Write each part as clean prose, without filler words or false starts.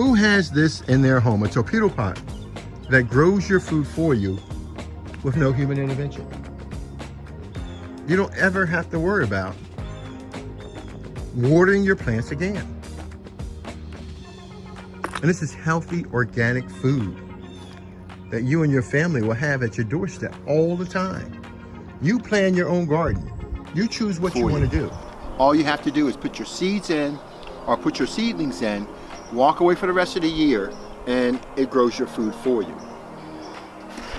Who has this in their home, a torpedo pot that grows your food for you with no human intervention? You don't ever have to worry about watering your plants again. And this is healthy, organic food that you and your family will have at your doorstep all the time. You plan your own garden. You choose what you want to do. All you have to do is put your seeds in or put your seedlings in, walk away for the rest of the year, and it grows your food for you.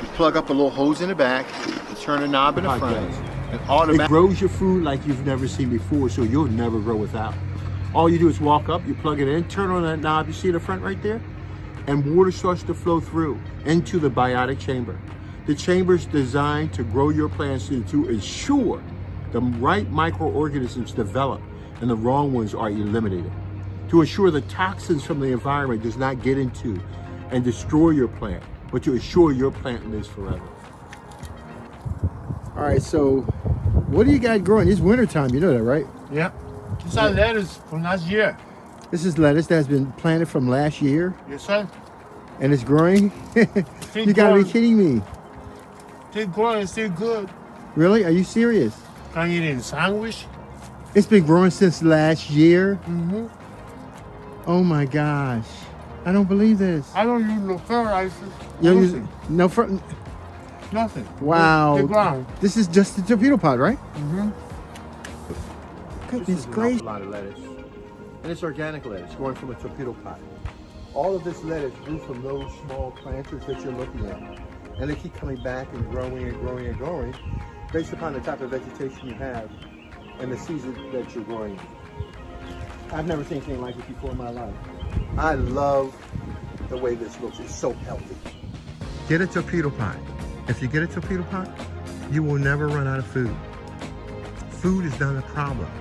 You plug up a little hose in the back, you turn a knob in the front, and automatically it grows your food like you've never seen before, so you'll never grow without. All you do is walk up, you plug it in, turn on that knob you see in the front right there, and water starts to flow through into the biotic chamber. The chamber's designed to grow your plants to ensure the right microorganisms develop and the wrong ones are eliminated. To ensure the toxins from the environment does not get into and destroy your plant, but to ensure your plant lives forever. All right, so what do you got growing? It's wintertime, you know that, right? Yeah. These are lettuce from last year. This is lettuce that's been planted from last year. Yes, sir. And it's growing? You gotta be kidding me. Still growing, still good. Really? Are you serious? Can eat it in sandwich. It's been growing since last year? Mm-hmm. Oh my gosh. I don't believe this. I don't use no fertilizer. You don't use no Nothing. Wow. The ground. This is just the torpedo pot, right? Mm-hmm. Goodness This is an gracious. awful lot of lettuce. And it's organic lettuce growing from a torpedo pot. All of this lettuce grew from those small planters that you're looking at. And they keep coming back and growing and growing and growing based upon the type of vegetation you have and the season that you're growing. I've never seen anything like it before in my life. I love the way this looks. It's so healthy. Get a torpedo pot. If you get a torpedo pot, you will never run out of food. Food is not a problem.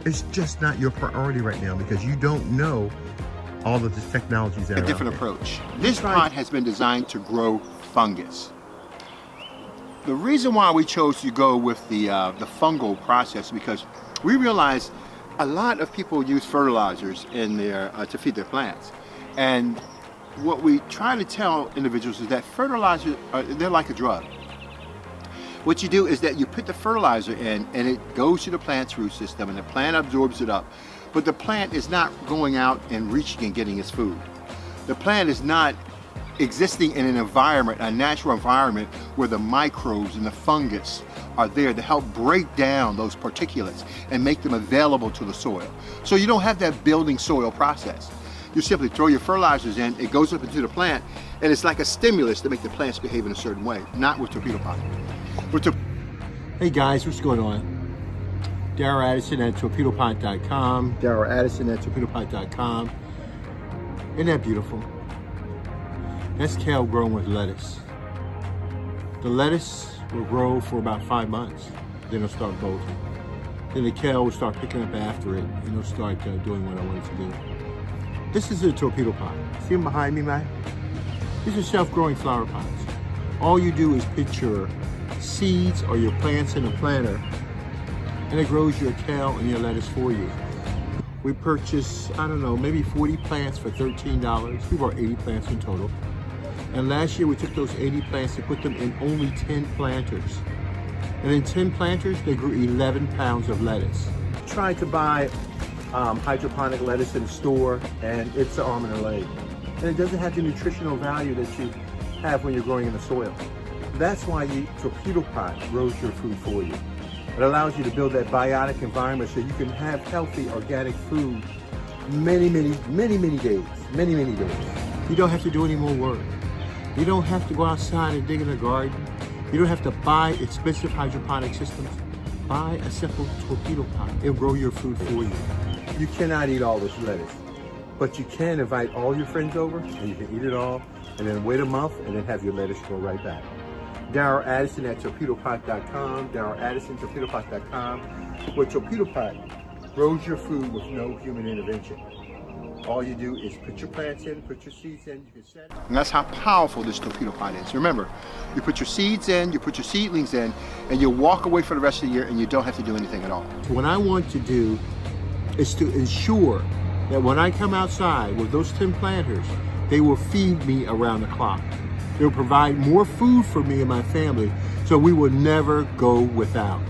It's just not your priority right now because you don't know all of the technologies that are a different out there. approach. This pot has been designed to grow fungus. The reason why we chose to go with the fungal process because we realized a lot of people use fertilizers in their to feed their plants, and what we try to tell individuals is that fertilizers they're like a drug. What you do is that you put the fertilizer in and it goes to the plant's root system and the plant absorbs it up, but the plant is not going out and reaching and getting its food. The plant is not existing in an environment, a natural environment where the microbes and the fungus are there to help break down those particulates and make them available to the soil. So you don't have that building soil process. You simply throw your fertilizers in, it goes up into the plant, and it's like a stimulus to make the plants behave in a certain way, not with torpedo pot. Hey guys, what's going on? Darryl Addison at torpedopot.com. Darryl Addison at torpedopot.com. Isn't that beautiful? That's kale grown with lettuce. The lettuce will grow for about 5 months. Then it'll start bolting. Then the kale will start picking up after it, and it'll start doing what I want it to do. This is a torpedo pot. See them behind me, man? These are self-growing flower pots. All you do is put your seeds or your plants in a planter, and it grows your kale and your lettuce for you. We purchased, I don't know, maybe 40 plants for $13. We bought 80 plants in total. And last year we took those 80 plants and put them in only 10 planters. And in 10 planters, they grew 11 pounds of lettuce. Tried to buy hydroponic lettuce in the store, and it's an arm and a leg. And it doesn't have the nutritional value that you have when you're growing in the soil. That's why the torpedo pot grows your food for you. It allows you to build that biotic environment so you can have healthy organic food many days. You don't have to do any more work. You don't have to go outside and dig in a garden. You don't have to buy expensive hydroponic systems. Buy a simple torpedo pot. It'll grow your food for you. You cannot eat all this lettuce, but you can invite all your friends over and you can eat it all and then wait a month and then have your lettuce grow right back. Darryl Addison at torpedopot.com. Darryl Addison, torpedopot.com. Where Torpedo Pot grows your food with no human intervention. All you do is put your plants in, put your seeds in, you can set it. And that's how powerful this torpedo pot is. Remember, you put your seeds in, you put your seedlings in, and you walk away for the rest of the year and you don't have to do anything at all. What I want to do is to ensure that when I come outside with those 10 planters, they will feed me around the clock. They'll provide more food for me and my family, so we will never go without.